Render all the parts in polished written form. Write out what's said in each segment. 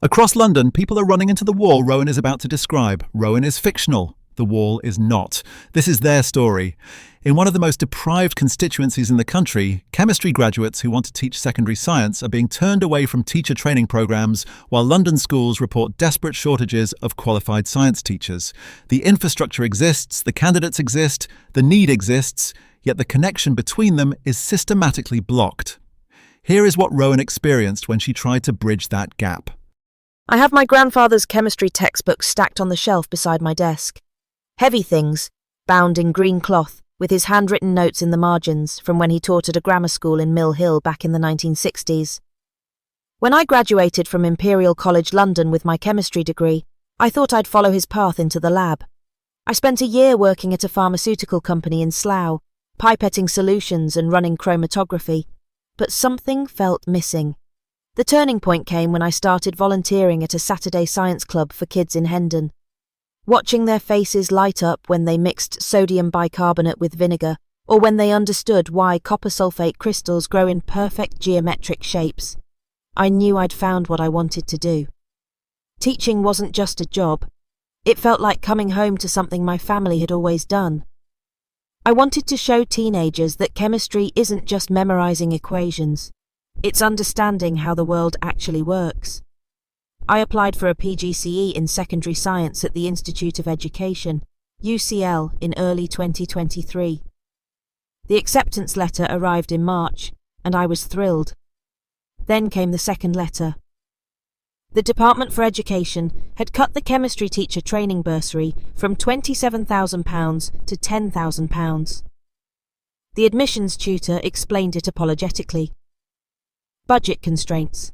Across London, people are running into the wall Rowan is about to describe. Rowan is fictional. The wall is not. This is their story. In one of the most deprived constituencies in the country, chemistry graduates who want to teach secondary science are being turned away from teacher training programmes, while London schools report desperate shortages of qualified science teachers. The infrastructure exists, the candidates exist, the need exists, yet the connection between them is systematically blocked. Here is what Rowan experienced when she tried to bridge that gap. I have my grandfather's chemistry textbooks stacked on the shelf beside my desk. Heavy things, bound in green cloth, with his handwritten notes in the margins from when he taught at a grammar school in Mill Hill back in the 1960s. When I graduated from Imperial College London with my chemistry degree, I thought I'd follow his path into the lab. I spent a year working at a pharmaceutical company in Slough, pipetting solutions and running chromatography, but something felt missing. The turning point came when I started volunteering at a Saturday science club for kids in Hendon. Watching their faces light up when they mixed sodium bicarbonate with vinegar, or when they understood why copper sulfate crystals grow in perfect geometric shapes, I knew I'd found what I wanted to do. Teaching wasn't just a job. It felt like coming home to something my family had always done. I wanted to show teenagers that chemistry isn't just memorizing equations. It's understanding how the world actually works. I applied for a PGCE in secondary science at the Institute of Education, UCL, in early 2023. The acceptance letter arrived in March, and I was thrilled. Then came the second letter. The Department for Education had cut the chemistry teacher training bursary from £27,000 to £10,000. The admissions tutor explained it apologetically. Budget constraints.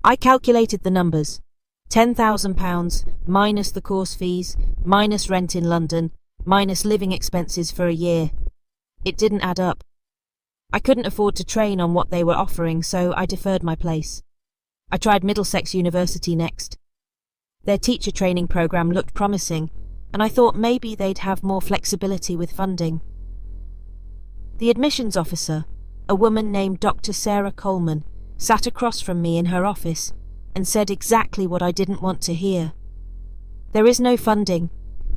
I calculated the numbers. £10,000 minus the course fees, minus rent in London, minus living expenses for a year. It didn't add up. I couldn't afford to train on what they were offering, so I deferred my place. I tried Middlesex University next. Their teacher training programme looked promising, and I thought maybe they'd have more flexibility with funding. The admissions officer, a woman named Dr. Sarah Coleman, sat across from me in her office and said exactly what I didn't want to hear. There is no funding.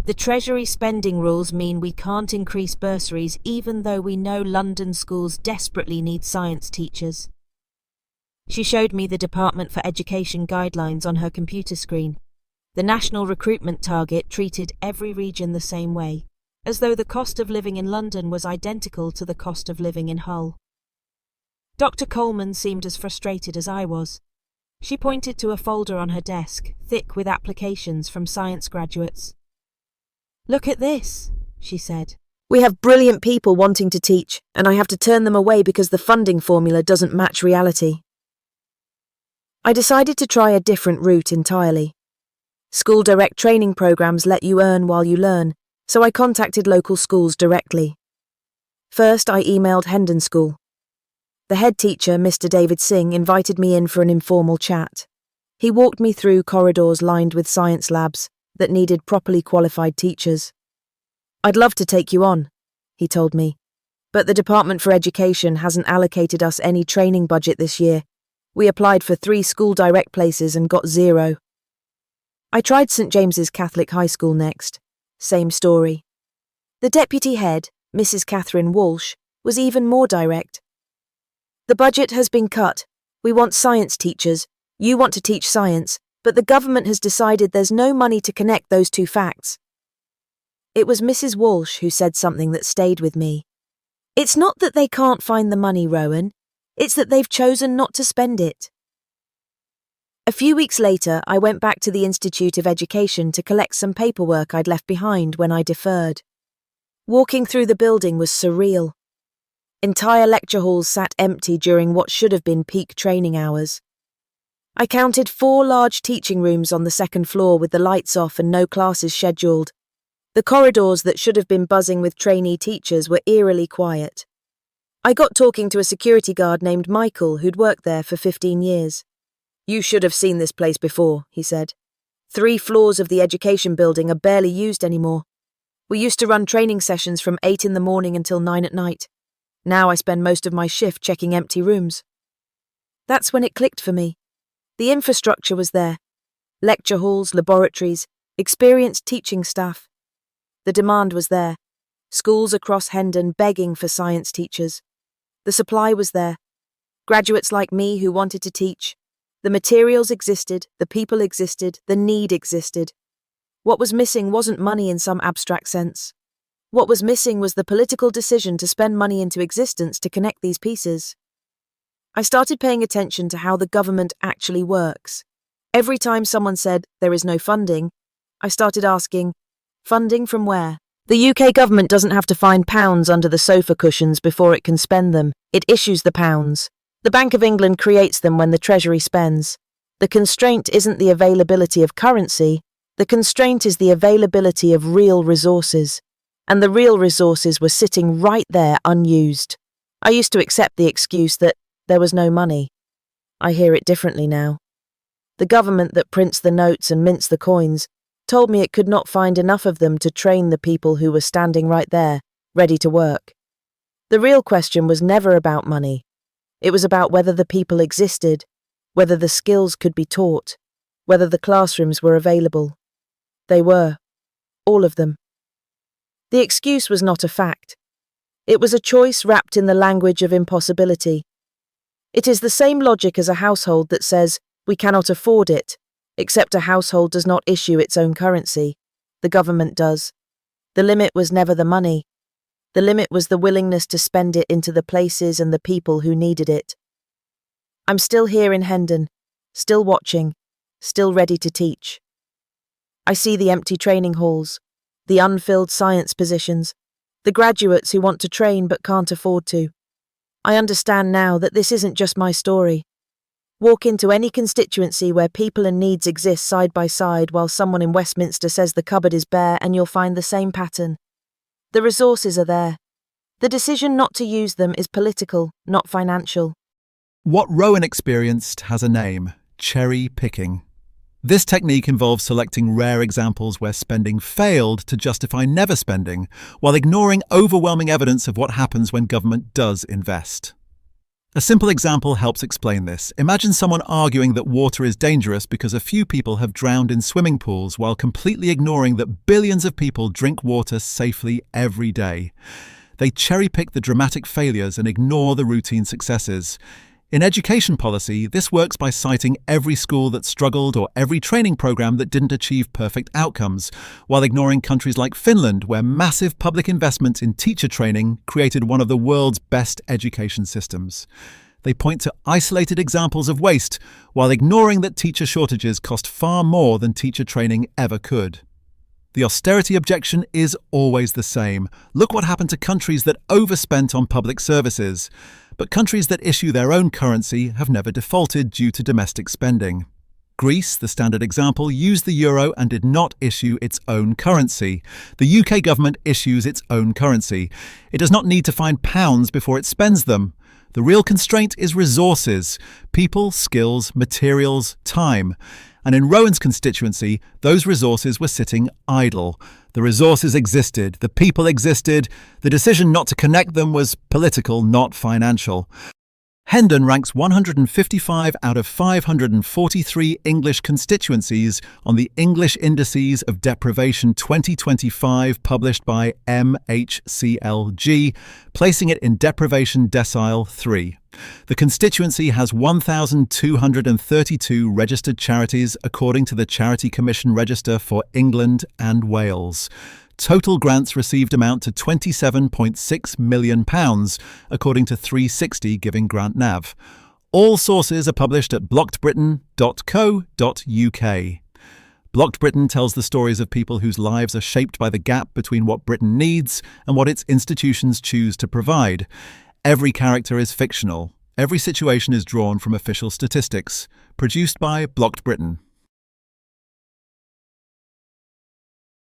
The Treasury spending rules mean we can't increase bursaries even though we know London schools desperately need science teachers. She showed me the Department for Education guidelines on her computer screen. The national recruitment target treated every region the same way, as though the cost of living in London was identical to the cost of living in Hull. Dr. Coleman seemed as frustrated as I was. She pointed to a folder on her desk, thick with applications from science graduates. "Look at this," she said. "We have brilliant people wanting to teach, and I have to turn them away because the funding formula doesn't match reality." I decided to try a different route entirely. School direct training programs let you earn while you learn, so I contacted local schools directly. First, I emailed Hendon School. The head teacher, Mr. David Singh, invited me in for an informal chat. He walked me through corridors lined with science labs that needed properly qualified teachers. "I'd love to take you on," he told me, "but the Department for Education hasn't allocated us any training budget this year. We applied for 3 school direct places and got 0. I tried St. James's Catholic High School next. Same story. The deputy head, Mrs. Catherine Walsh, was even more direct. "The budget has been cut. We want science teachers. You want to teach science, but the government has decided there's no money to connect those two facts." It was Mrs. Walsh who said something that stayed with me. "It's not that they can't find the money, Rowan. It's that they've chosen not to spend it." A few weeks later, I went back to the Institute of Education to collect some paperwork I'd left behind when I deferred. Walking through the building was surreal. Entire lecture halls sat empty during what should have been peak training hours. I counted 4 large teaching rooms on the second floor with the lights off and no classes scheduled. The corridors that should have been buzzing with trainee teachers were eerily quiet. I got talking to a security guard named Michael who'd worked there for 15 years. "You should have seen this place before," he said. 3 floors of the education building are barely used anymore. We used to run training sessions from 8 in the morning until 9 at night. Now I spend most of my shift checking empty rooms." That's when it clicked for me. The infrastructure was there. Lecture halls, laboratories, experienced teaching staff. The demand was there. Schools across Hendon begging for science teachers. The supply was there. Graduates like me who wanted to teach. The materials existed, the people existed, the need existed. What was missing wasn't money in some abstract sense. What was missing was the political decision to spend money into existence to connect these pieces. I started paying attention to how the government actually works. Every time someone said, there is no funding, I started asking, funding from where? The UK government doesn't have to find pounds under the sofa cushions before it can spend them. It issues the pounds. The Bank of England creates them when the Treasury spends. The constraint isn't the availability of currency. The constraint is the availability of real resources. And the real resources were sitting right there unused. I used to accept the excuse that there was no money. I hear it differently now. The government that prints the notes and mints the coins told me it could not find enough of them to train the people who were standing right there, ready to work. The real question was never about money. It was about whether the people existed, whether the skills could be taught, whether the classrooms were available. They were. All of them. The excuse was not a fact. It was a choice wrapped in the language of impossibility. It is the same logic as a household that says, we cannot afford it, except a household does not issue its own currency. The government does. The limit was never the money. The limit was the willingness to spend it into the places and the people who needed it. I'm still here in Hendon, still watching, still ready to teach. I see the empty training halls, the unfilled science positions, the graduates who want to train but can't afford to. I understand now that this isn't just my story. Walk into any constituency where people and needs exist side by side while someone in Westminster says the cupboard is bare and you'll find the same pattern. The resources are there. The decision not to use them is political, not financial. What Rowan experienced has a name: cherry picking. This technique involves selecting rare examples where spending failed to justify never spending, while ignoring overwhelming evidence of what happens when government does invest. A simple example helps explain this. Imagine someone arguing that water is dangerous because a few people have drowned in swimming pools while completely ignoring that billions of people drink water safely every day. They cherry-pick the dramatic failures and ignore the routine successes. In education policy, this works by citing every school that struggled or every training program that didn't achieve perfect outcomes, while ignoring countries like Finland, where massive public investment in teacher training created one of the world's best education systems. They point to isolated examples of waste, while ignoring that teacher shortages cost far more than teacher training ever could. The austerity objection is always the same. Look what happened to countries that overspent on public services. But countries that issue their own currency have never defaulted due to domestic spending. Greece, the standard example, used the euro and did not issue its own currency. The UK government issues its own currency. It does not need to find pounds before it spends them. The real constraint is resources: people, skills, materials, time. And in Rowan's constituency, those resources were sitting idle. The resources existed, the people existed, the decision not to connect them was political, not financial. Hendon ranks 155 out of 543 English constituencies on the English Indices of Deprivation 2025 published by MHCLG, placing it in deprivation decile 3. The constituency has 1,232 registered charities according to the Charity Commission Register for England and Wales. Total grants received amount to £27.6 million, according to 360 Giving Grant Nav. All sources are published at blockedbritain.co.uk. Blocked Britain tells the stories of people whose lives are shaped by the gap between what Britain needs and what its institutions choose to provide. Every character is fictional. Every situation is drawn from official statistics. Produced by Blocked Britain.